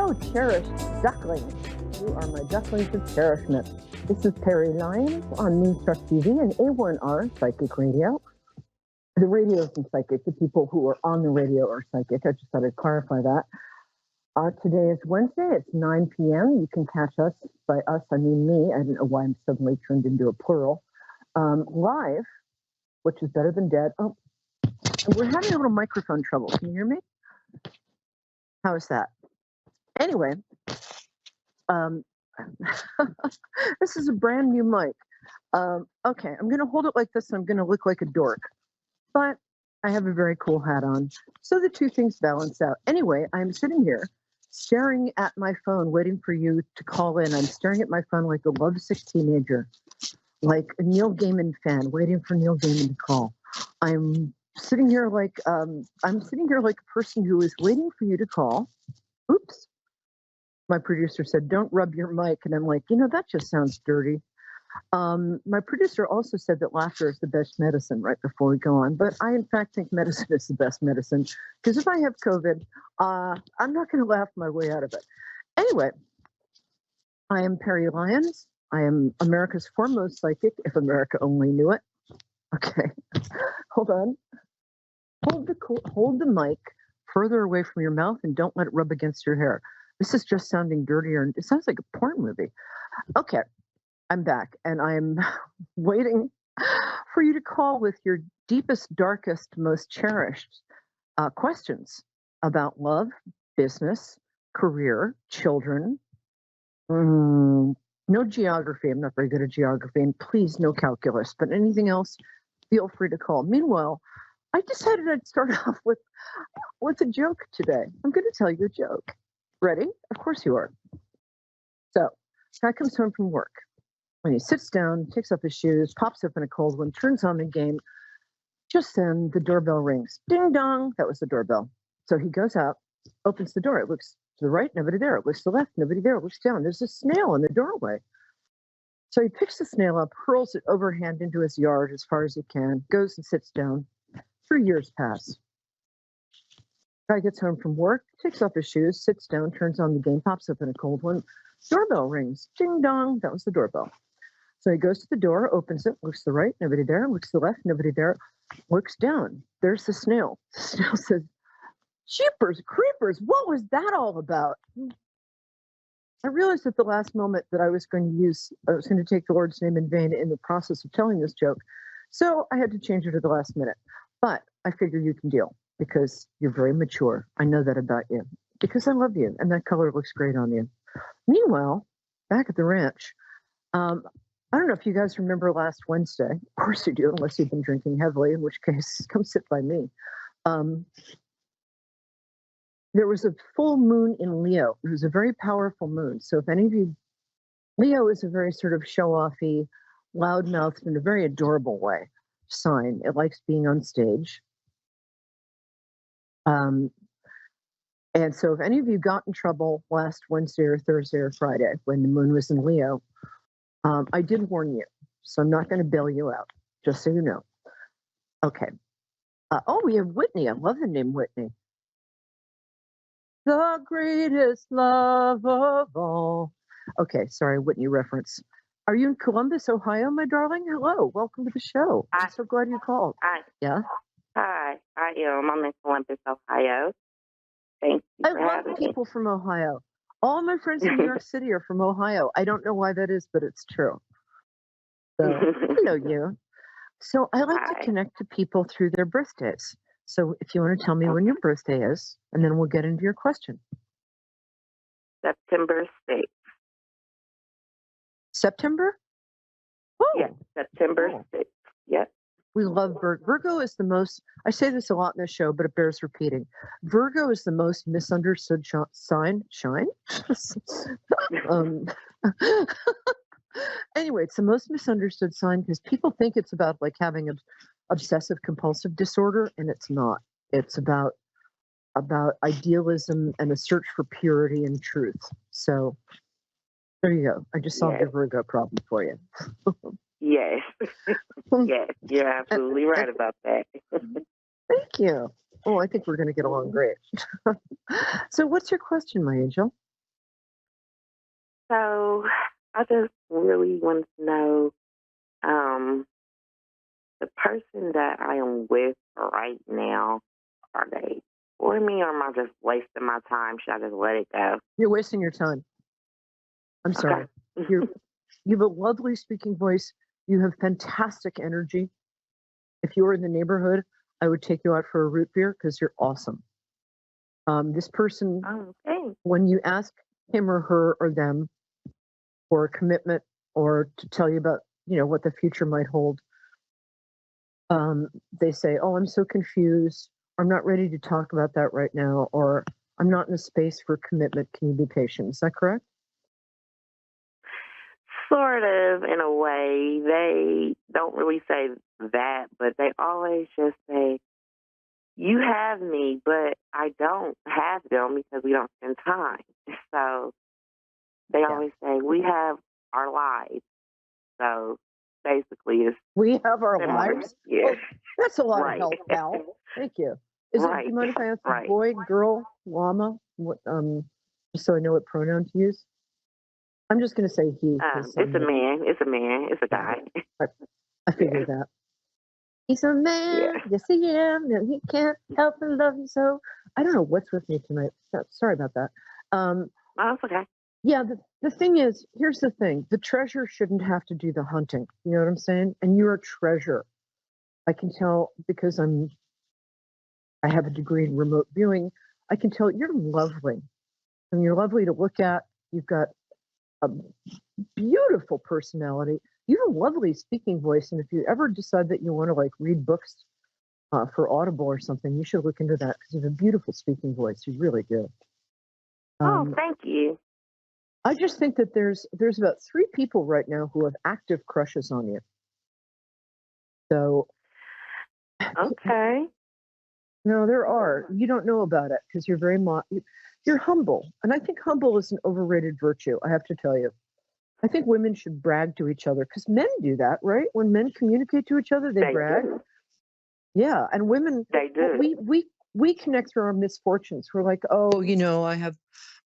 Hello, cherished ducklings. You are my ducklings of cherishment. This is Peri, Lyons on Moonstruck TV and A1R Psychic Radio. The radio isn't psychic. The people who are on the radio are psychic. I just thought I'd clarify that. Today is Wednesday. It's 9 p.m. You can catch us, by us, I mean me. I don't know why I'm suddenly turned into a plural. Live, which is better than dead. Oh, we're having a little microphone trouble. Can you hear me? How is that? Anyway, this is a brand new mic. Okay, I'm going to hold it like this. I'm going to look like a dork, but I have a very cool hat on. So the two things balance out. Anyway, I'm sitting here staring at my phone, waiting for you to call in. I'm staring at my phone like a lovesick teenager, like a Neil Gaiman fan, waiting for Neil Gaiman to call. I'm sitting here like a person who is waiting for you to call. Oops. My producer said, don't rub your mic. And I'm like, that just sounds dirty. My producer also said that laughter is the best medicine right before we go on. But I, in fact, think medicine is the best medicine. Because if I have COVID, I'm not going to laugh my way out of it. Anyway, I am Peri Lyons. I am America's foremost psychic, if America only knew it. Okay, hold on. Hold the mic further away from your mouth and don't let it rub against your hair. This is just sounding dirtier. It sounds like a porn movie. Okay, I'm back and I'm waiting for you to call with your deepest, darkest, most cherished questions about love, business, career, children. No geography. I'm not very good at geography. And please, no calculus. But anything else, feel free to call. Meanwhile, I decided I'd start off with a joke today. I'm going to tell you a joke. Ready? Of course you are. So, guy comes home from work. When he sits down, takes off his shoes, pops open a cold one, turns on the game. Just then, the doorbell rings. Ding dong. That was the doorbell. So he goes out, opens the door. It looks to the right, nobody there. It looks to the left, nobody there. It looks down. There's a snail in the doorway. So he picks the snail up, hurls it overhand into his yard as far as he can, goes and sits down. 3 years pass. Guy gets home from work, takes off his shoes, sits down, turns on the game, pops up in a cold one. Doorbell rings. Ding dong. That was the doorbell. So he goes to the door, opens it, looks to the right, nobody there. Looks to the left, nobody there. Looks down. There's the snail. The snail says, "Jeepers creepers, what was that all about?" I realized at the last moment that I was going to take the Lord's name in vain in the process of telling this joke. So I had to change it at the last minute. But I figure you can deal because you're very mature. I know that about you because I love you and that color looks great on you. Meanwhile, back at the ranch, I don't know if you guys remember last Wednesday. Of course you do, unless you've been drinking heavily, in which case, come sit by me. There was a full moon in Leo. It was a very powerful moon. So if any of you, Leo is a very sort of show-offy, loud-mouthed, in a very adorable way sign. It likes being on stage. And so if any of you got in trouble last Wednesday or Thursday or Friday when the moon was in Leo, I did warn you. So I'm not going to bail you out, just so you know. Okay. We have Whitney. I love the name Whitney. The greatest love of all. Okay, sorry, Whitney reference. Are you in Columbus, Ohio, my darling? Hello, welcome to the show. I'm so glad you called. Yeah? Hi, I am. I'm in Columbus, Ohio. Thank you for having me. I love people from Ohio. All my friends in New York City are from Ohio. I don't know why that is, but it's true. So, hello, you. So I like to connect to people through their birthdays. So if you want to tell me when your birthday is, and then we'll get into your question. September 6th. September? Oh, yes, September 6th. Yep. We love Virgo. Virgo is the most, I say this a lot in the show, but it bears repeating. Virgo is the most misunderstood sign. Anyway, it's the most misunderstood sign because people think it's about like having an obsessive compulsive disorder, and it's not. It's about idealism and a search for purity and truth. So there you go. I just solved your Virgo problem for you. Yes. Yes, you're absolutely right about that. Thank you. Oh, I think we're going to get along great. So what's your question, my angel? So I just really want to know, um, the person that I am with right now, are they for me or am I just wasting my time? Should I just let it go? You're wasting your time. I'm sorry. Okay. You're you have a lovely speaking voice. You have fantastic energy. If you were in the neighborhood, I would take you out for a root beer because you're awesome. This person, Okay. when you ask him or her or them for a commitment or to tell you about, what the future might hold, they say, "Oh, I'm so confused. I'm not ready to talk about that right now," or "I'm not in a space for commitment. Can you be patient?" Is that correct? Sort of, in a way. They don't really say that, but they always just say, you have me, but I don't have them because we don't spend time. So they Yeah. always say, we have our lives. So basically, it's We have our similar. lives. Yeah. Oh, that's a lot of Right. help, pal. Thank you. Is it? Do Right. you mind if I ask Right. boy, girl, llama? What? Just so I know what pronoun to use. I'm just going to say he because It's a man. It's a man. It's a yeah, guy. I, I Yeah. figured that. He's a man. Yeah. Yes, he am. No, he can't help but love you so. I don't know what's with me tonight. Sorry about that. Um, Oh, it's okay. yeah, the thing is, here's the thing: the treasure shouldn't have to do the hunting. You know what I'm saying? And you're a treasure. I can tell because I have a degree in remote viewing. I can tell you're lovely, and you're lovely to look at. You've got a beautiful personality. You have a lovely speaking voice, and if you ever decide that you want to like read books for Audible or something, you should look into that because you have a beautiful speaking voice. You really do. Oh, Um, thank you. I just think that there's about three people right now who have active crushes on you. So Okay. no, there are. You don't know about it because you're you're humble, and I think humble is an overrated virtue. I have to tell you. I think women should brag to each other because men do that, right? When men communicate to each other, they They brag. do. Yeah, and women, They do. we connect through our misfortunes. We're like, oh, I have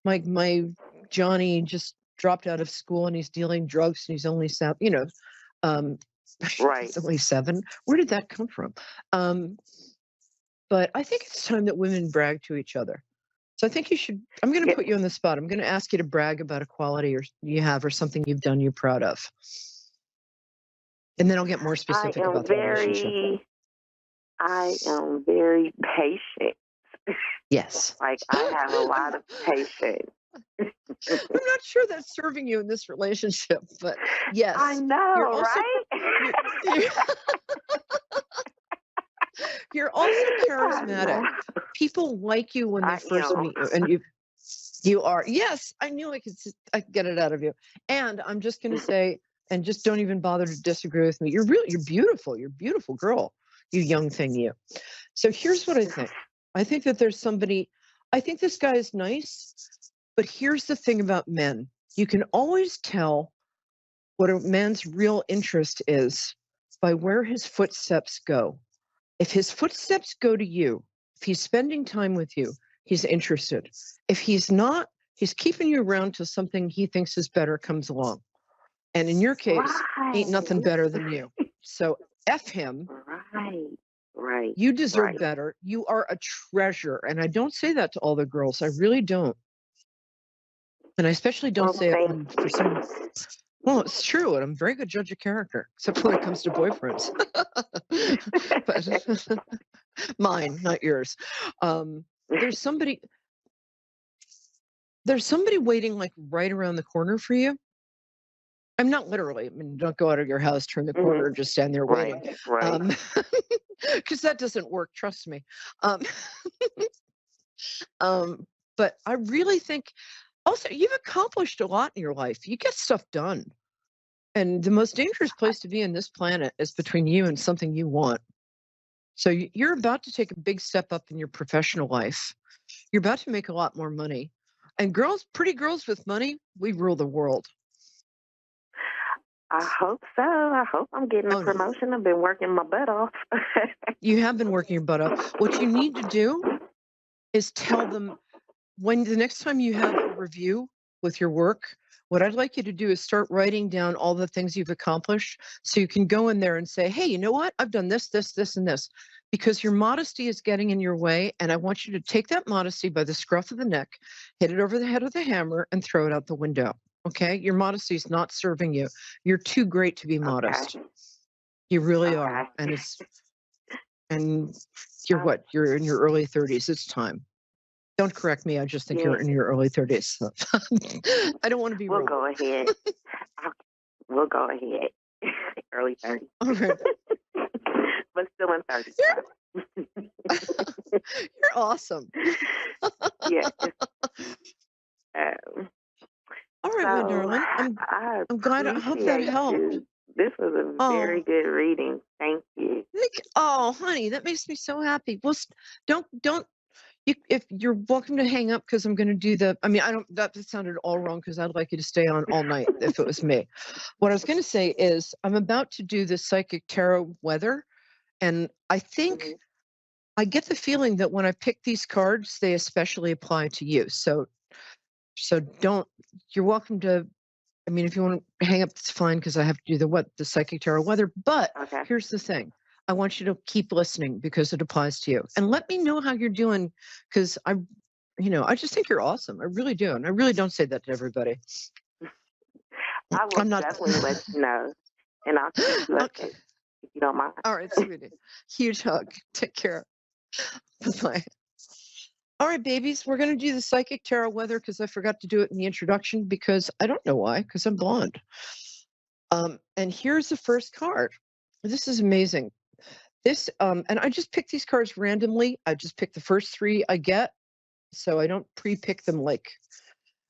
my Johnny just dropped out of school and he's dealing drugs and he's only 7. Um, Right. he's only 7. Where did that come from? But I think it's time that women brag to each other. So I think you should. I'm going to Yeah. put you on the spot. I'm going to ask you to brag about a quality or you have or something you've done you're proud of, and then I'll get more I specific am about the relationship. very, I am very patient. Yes. Like I have a lot of patience. I'm not sure that's serving you in this relationship, but I yes, you're know, also right? you're, you're you're also I charismatic. know. People like you when they I first am. meet you, and you are. Yes, I knew I could get it out of you. And I'm just going to say, and just don't even bother to disagree with me. You're beautiful. You're a beautiful girl. You young thing, you. So here's what I think. I think that there's somebody. I think this guy is nice, but here's the thing about men. You can always tell what a man's real interest is by where his footsteps go. If his footsteps go to you, if he's spending time with you, he's interested. If he's not, he's keeping you around till something he thinks is better comes along. And in your case, ain't nothing Right. better than you. So F him. Right. Right. You deserve Right. better. You are a treasure. And I don't say that to all the girls. I really don't. And I especially don't Well, say it thank when for you. some. Well, it's true, and I'm a very good judge of character, except when it comes to boyfriends. But mine, not yours. Um, there's somebody. There's somebody waiting like right around the corner for you. I'm not literally. I mean, don't go out of your house, turn the corner, and just stand there Right. waiting. Right. Because that doesn't work. Trust me. Um, um, but I really think also you've accomplished a lot in your life. You get stuff done. And the most dangerous place to be on this planet is between you and something you want. So you're about to take a big step up in your professional life. You're about to make a lot more money. And girls, pretty girls with money, we rule the world. I hope so. I hope I'm getting a Oh, no. promotion. I've been working my butt off. You have been working your butt off. What you need to do is tell them when the next time you have a review, with your work, what I'd like you to do is start writing down all the things you've accomplished so you can go in there and say, hey, you know what? I've done this, this, this, and this, because your modesty is getting in your way. And I want you to take that modesty by the scruff of the neck, hit it over the head with a hammer, and throw it out the window. Okay? Your modesty is not serving you. You're too great to be modest. Okay. You really Okay. are. And you're Oh, what? You're in your early 30s. It's time. Don't correct me. I just think yeah. you're in your early 30s. So. I don't want to be We'll wrong. go ahead. We'll go ahead. Early 30s. All right. But still in 30s. You're awesome. Yeah. All right, my So darling. I I'm glad. I hope that appreciate helped. you. This was a very Oh, good reading. Thank you. oh, honey, that makes me so happy. Well, don't. If you're welcome to hang up because I'm going to do the. I mean, I don't. That sounded all wrong because I'd like you to stay on all night if it was me. What I was going to say is I'm about to do the psychic tarot weather, and I think Mhm. I get the feeling that when I pick these cards, they especially apply to you. So don't. You're welcome to. I mean, if you want to hang up, it's fine because I have to do the psychic tarot weather. But Okay. here's the thing. I want you to keep listening because it applies to you. And let me know how you're doing because I just think you're awesome. I really do. And I really don't say that to everybody. I will I'm not. definitely let you know, and I'll keep you Okay. updated if you don't mind. All right, sweetie. Huge hug. Take care. Bye-bye. All right, babies. We're going to do the psychic tarot weather because I forgot to do it in the introduction because I don't know why, because I'm blonde. And here's the first card. This is amazing. And I just picked these cards randomly. I just picked the first three I get. So I don't pre-pick them like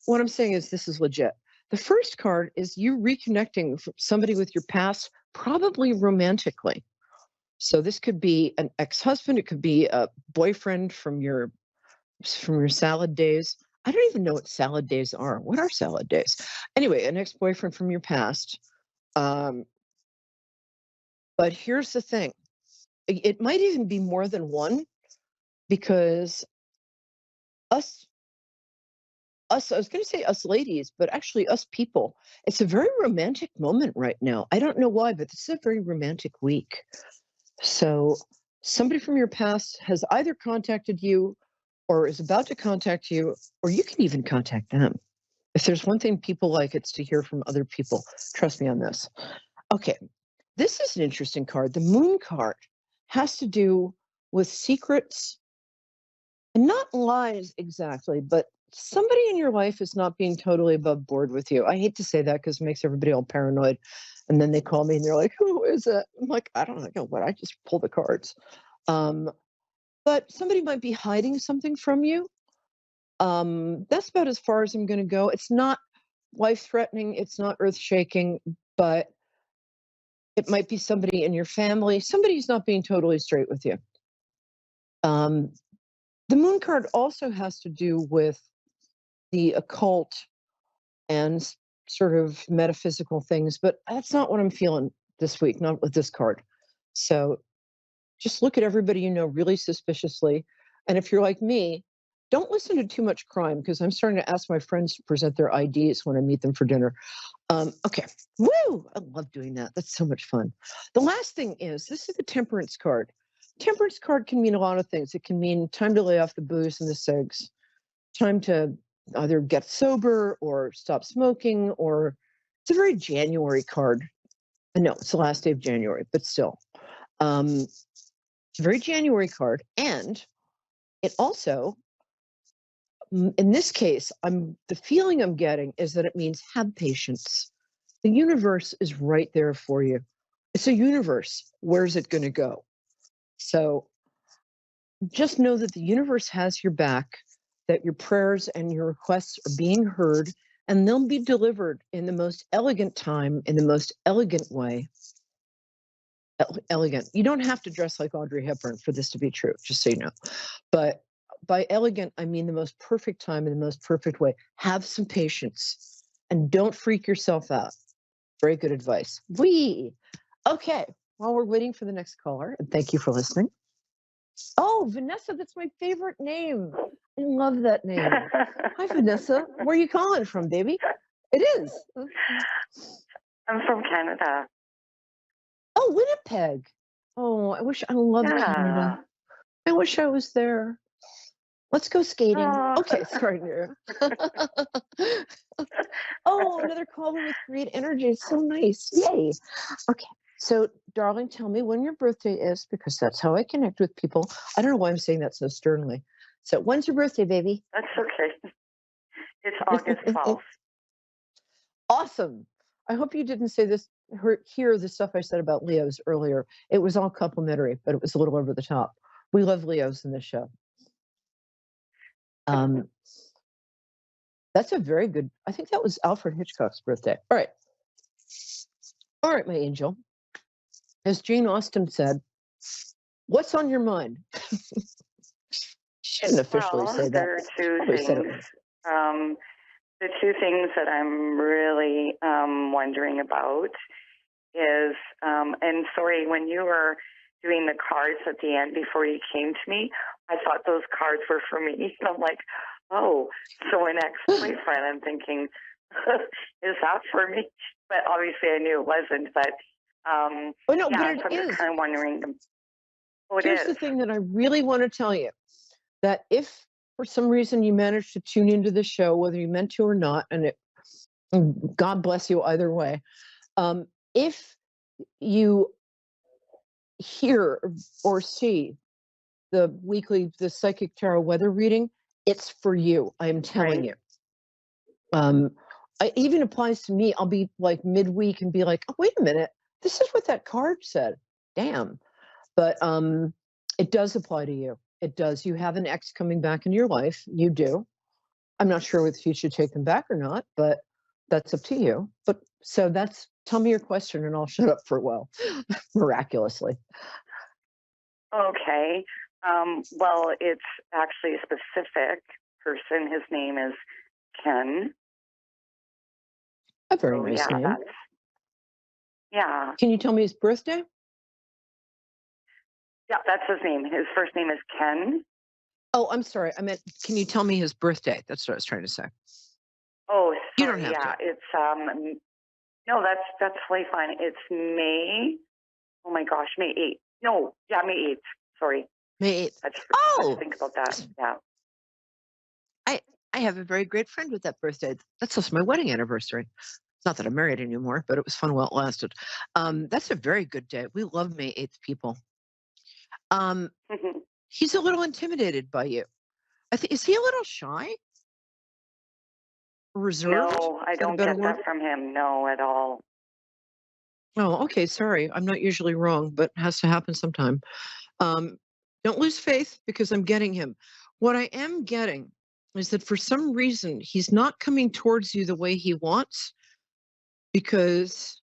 what I'm saying is this is legit. The first card is you reconnecting with somebody with your past, probably romantically. So this could be an ex-husband, it could be a boyfriend from your salad days. I don't even know what salad days are. What are salad days? Anyway, an ex-boyfriend from your past. But here's the thing. It might even be more than one because us I was going to say us ladies, but actually us people, it's a very romantic moment right now. I don't know why, but this is a very romantic week. So somebody from your past has either contacted you or is about to contact you, or you can even contact them. If there's one thing people like, it's to hear from other people. Trust me on this. Okay, this is an interesting card. The moon card has to do with secrets and not lies exactly, but somebody in your life is not being totally above board with you. I hate to say that because it makes everybody all paranoid. And then they call me and they're like, who is it? I'm like, I don't know what, I just pull the cards. But somebody might be hiding something from you. That's about as far as I'm going to go. It's not life threatening. It's not earth shaking, but it might be somebody in your family. Somebody's not being totally straight with you. The moon card also has to do with the occult and sort of metaphysical things, but that's not what I'm feeling this week, not with this card. So just look at everybody you know really suspiciously. And if you're like me, don't listen to too much crime because I'm starting to ask my friends to present their IDs when I meet them for dinner. Okay. Woo! I love doing that. That's so much fun. The last thing is this is the temperance card. Temperance card can mean a lot of things. It can mean time to lay off the booze and the cigs, time to either get sober or stop smoking, or it's a very January card. I know it's the last day of January, but still. It's a very January card. And it also, in this case, the feeling I'm getting is that it means have patience. The universe is right there for you. It's a universe. Where's it going to go? So just know that the universe has your back, that your prayers and your requests are being heard, and they'll be delivered in the most elegant time, in the most elegant way. Elegant. You don't have to dress like Audrey Hepburn for this to be true, just so you know. But by elegant, I mean the most perfect time in the most perfect way. Have some patience and don't freak yourself out. Very good advice. Okay. While we're waiting for the next caller, and thank you for listening. Oh, Vanessa, that's my favorite name. love that name. Hi, Vanessa. Where are you calling from, baby? It is. I'm from Canada. Oh, Winnipeg. Oh, I love Yeah. Canada. I wish I was there. Let's go skating. Oh. Okay, sorry, Nira. Oh, another caller with great energy. It's so nice. Yay. Okay. So, darling, tell me when your birthday is because that's how I connect with people. I don't know why I'm saying that so sternly. So, when's your birthday, baby? That's okay. It's August 12th. Awesome. I hope you didn't say this, hear the stuff I said about Leos earlier. It was all complimentary, but it was a little over the top. We love Leos in this show. That's a very good, I think that was Alfred Hitchcock's birthday. All right. All right, my angel. As Jane Austen said, what's on your mind? She didn't officially say that. There are two things. The two things that I'm really wondering about is, and sorry, when you were doing the cards at the end before you came to me, I thought those cards were for me. And I'm like, oh, so an ex-boyfriend. I'm thinking, is that for me? But obviously I knew it wasn't. But oh, no, yeah, but so I'm just kind of wondering. Here's the thing that I really want to tell you, that if for some reason you managed to tune into the show, whether you meant to or not, and God bless you either way, if you hear or see the psychic tarot weather reading, it's for you. I am telling you. It even applies to me. I'll be like midweek and be like, oh, wait a minute, this is what that card said. Damn. But it does apply to you. It does. You have an ex coming back in your life. You do. I'm not sure if you should take them back or not, but that's up to you. But so tell me your question and I'll shut up for a while, miraculously. Okay. Well, it's actually a specific person. His name is Ken. A very nice name. Yeah. Can you tell me his birthday? Yeah, that's his name. His first name is Ken. Oh, I'm sorry. I meant, can you tell me his birthday? That's what I was trying to say. Oh, sorry. You don't have to. It's no, that's totally fine. It's May. Oh my gosh, May 8th. No, yeah, May 8th. Sorry. May 8th. Let's think about that. Yeah. I have a very great friend with that birthday. That's also my wedding anniversary. It's not that I'm married anymore, but it was fun while it lasted. That's a very good day. We love May 8th people. He's a little intimidated by you. Is he a little shy? Reserved? No, I don't get that from him. No, at all. Oh, okay. Sorry. I'm not usually wrong, but it has to happen sometime. Don't lose faith because I'm getting him. What I am getting is that for some reason, he's not coming towards you the way he wants because,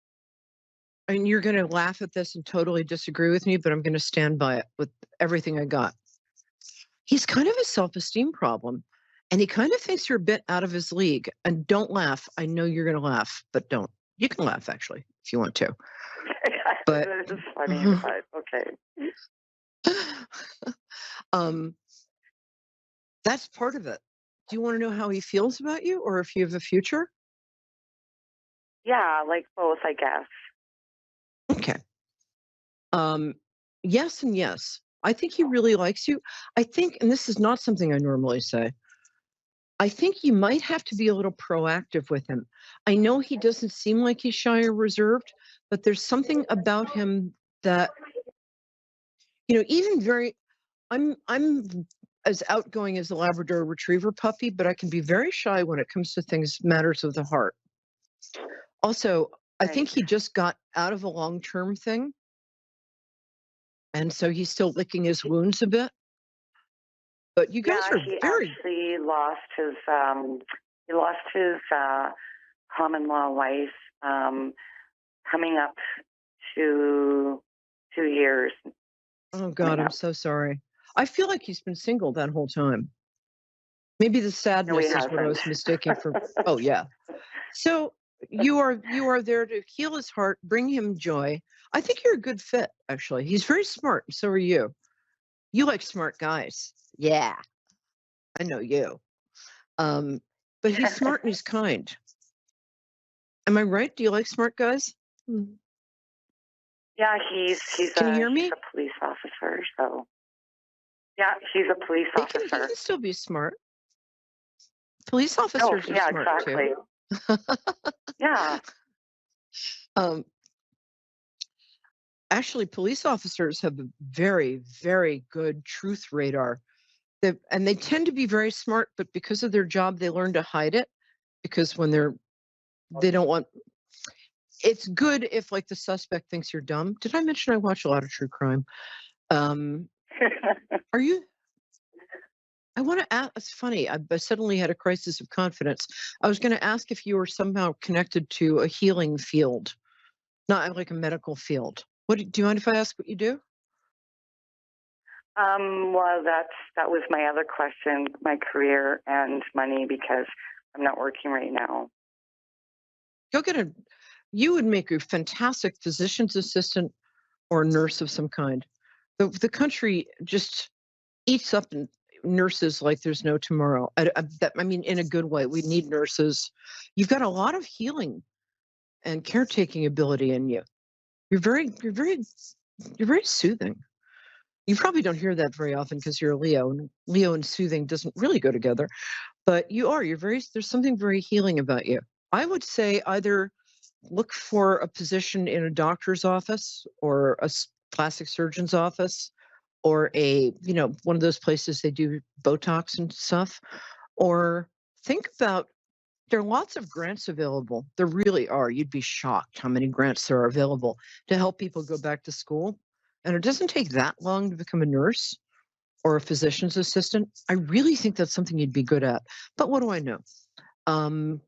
and you're going to laugh at this and totally disagree with me, but I'm going to stand by it with everything I got. He's kind of a self-esteem problem. And he kind of thinks you're a bit out of his league. And don't laugh. I know you're going to laugh, but don't. You can laugh, actually, if you want to. But it's funny, but okay. That's part of it. Do you want to know how he feels about you or if you have a future? Yeah, like both, I guess. Okay. Yes and yes. I think he really likes you. I think, and this is not something I normally say, I think you might have to be a little proactive with him. I know he doesn't seem like he's shy or reserved, but there's something about him that, even I'm as outgoing as a Labrador Retriever puppy, but I can be very shy when it comes to matters of the heart. Also, I think he just got out of a long-term thing. And so he's still licking his wounds a bit. But you guys are he very... actually lost his common law wife coming up to 2 years. Oh, God, I'm so sorry. I feel like he's been single that whole time. Maybe the sadness is what I was mistaking for. Oh, yeah. So you are there to heal his heart, bring him joy. I think you're a good fit, actually. He's very smart. So are you. You like smart guys. Yeah. I know you. But he's smart and he's kind. Am I right? Do you like smart guys? Hmm. Yeah, he's Can you a hear he's me? a police officer. So yeah, he's a police He officer. can still be smart. Police Oh, officers are yeah, smart too. exactly. Yeah. um, Actually, police officers have a very, very good truth radar. And they tend to be very smart, but because of their job, they learn to hide it. Because when they don't want. It's good if like the suspect thinks you're dumb. Did I mention I watch a lot of true crime? Um, are you? I want to ask. It's funny. I suddenly had a crisis of confidence. I was going to ask if you were somehow connected to a healing field, not like a medical field. Do you mind if I ask what you do? Well, that was my other question, my career and money, because I'm not working right now. Go get a. You would make a fantastic physician's assistant or nurse of some kind. The country just eats up nurses like there's no tomorrow. I mean, in a good way. We need nurses. You've got a lot of healing and caretaking ability in you. You're very soothing. You probably don't hear that very often because you're a Leo, and Leo and soothing doesn't really go together. But there's something very healing about you. I would say either look for a position in a doctor's office or a plastic surgeon's office or one of those places they do Botox and stuff, or think about, there are lots of grants available. There really are. You'd be shocked how many grants there are available to help people go back to school. And it doesn't take that long to become a nurse or a physician's assistant. I really think that's something you'd be good at. But what do I know? I'm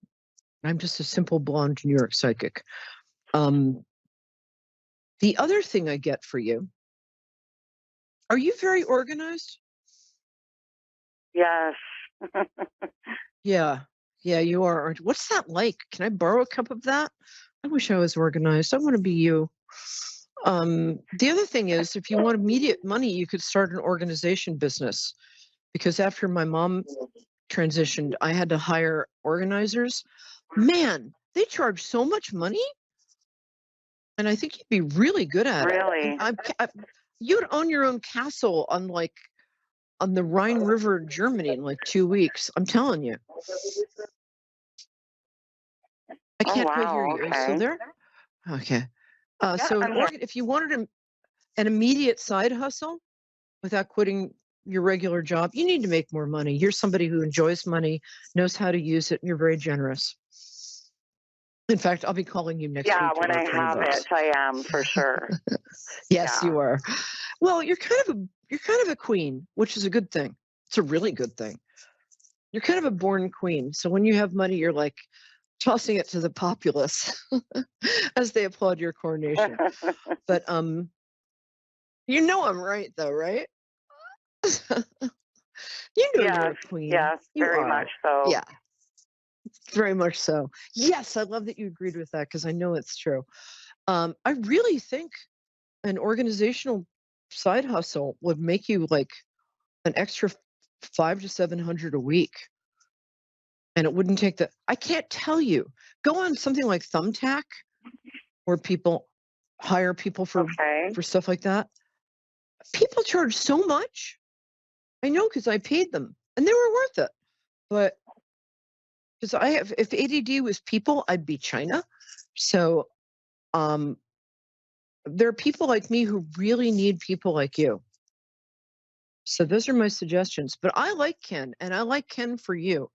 just a simple blonde New York psychic. The other thing I get for you, are you very organized? Yes. Yeah. Yeah, you are. What's that like? Can I borrow a cup of that? I wish I was organized. I want to be you. The other thing is, if you want immediate money, you could start an organization business. Because after my mom transitioned, I had to hire organizers. Man, they charge so much money, and I think you'd be really good at it. Really? You'd own your own castle on the Rhine River in Germany in like 2 weeks. I'm telling you. I Oh, can't quite hear wow. you. Are you still Okay. there? Okay. Yeah, So I'm here. if you wanted an immediate side hustle without quitting your regular job, you need to make more money. You're somebody who enjoys money, knows how to use it, and you're very generous. In fact, I'll be calling you next Yeah, week to when borrow I 20 have bucks. it, I am for sure. Yes, Yeah. you are. Well, you're kind of a queen, which is a good thing. It's a really good thing. You're kind of a born queen. So when you have money, you're like tossing it to the populace as they applaud your coronation. But you know I'm right though, right? You know you're Yes, a queen. yes, You very much are. so. Yeah, very much so. Yes, I love that you agreed with that because I know it's true. I really think an organizational side hustle would make you like an extra 500 to 700 a week, and it wouldn't take the. I can't tell you. Go on something like Thumbtack, where people hire people Okay. for stuff like that. People charge so much. I know because I paid them, and they were worth it. But because if ADD was people, I'd be China. So um, there are people like me who really need people like you. So those are my suggestions. But I like Ken, and I like Ken for you.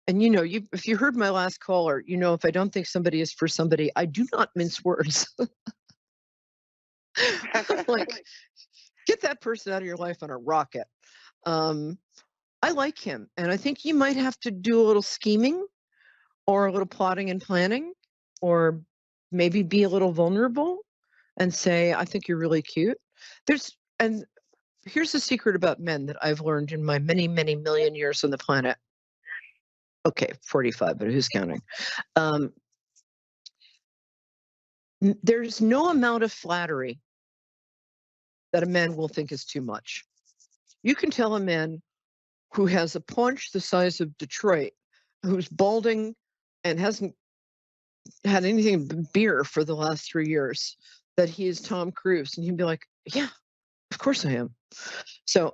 And if you heard my last caller, if I don't think somebody is for somebody, I do not mince words. Like, get that person out of your life on a rocket. Um, I like him, and I think you might have to do a little scheming or a little plotting and planning, or maybe be a little vulnerable and say, I think you're really cute. And here's the secret about men that I've learned in my many, many million years on the planet. Okay, 45, but who's counting? There's no amount of flattery that a man will think is too much. You can tell a man who has a paunch the size of Detroit, who's balding and hasn't had anything but beer for the last 3 years, that he is Tom Cruise. And he'd be like, yeah, of course I am. So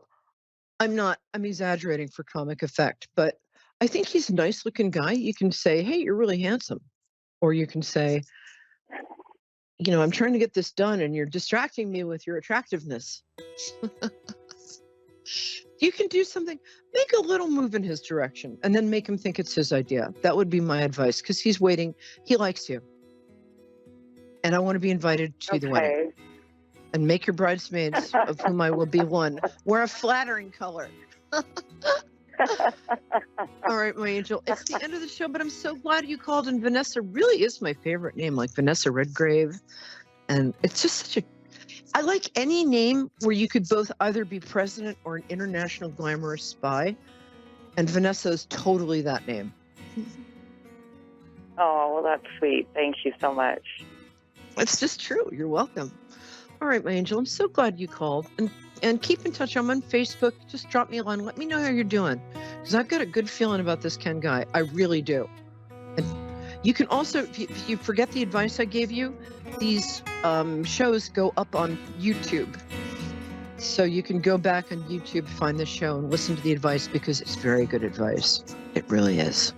I'm exaggerating for comic effect, but I think he's a nice looking guy. You can say, hey, you're really handsome. Or you can say, I'm trying to get this done and you're distracting me with your attractiveness. You can do something, make a little move in his direction and then make him think it's his idea. That would be my advice, because he's waiting. He likes you. And I want to be invited to the wedding. And make your bridesmaids, of whom I will be one, wear a flattering color. All right, my angel. It's the end of the show, but I'm so glad you called. And Vanessa really is my favorite name, like Vanessa Redgrave. And it's just I like any name where you could both either be president or an international glamorous spy. And Vanessa is totally that name. Oh, well, that's sweet. Thank you so much. It's just true. You're welcome. All right, my angel. I'm so glad you called. And keep in touch. I'm on Facebook. Just drop me a line. Let me know how you're doing. Because I've got a good feeling about this Ken guy. I really do. And you can also, if you forget the advice I gave you, these shows go up on YouTube. So you can go back on YouTube, find the show, and listen to the advice, because it's very good advice. It really is.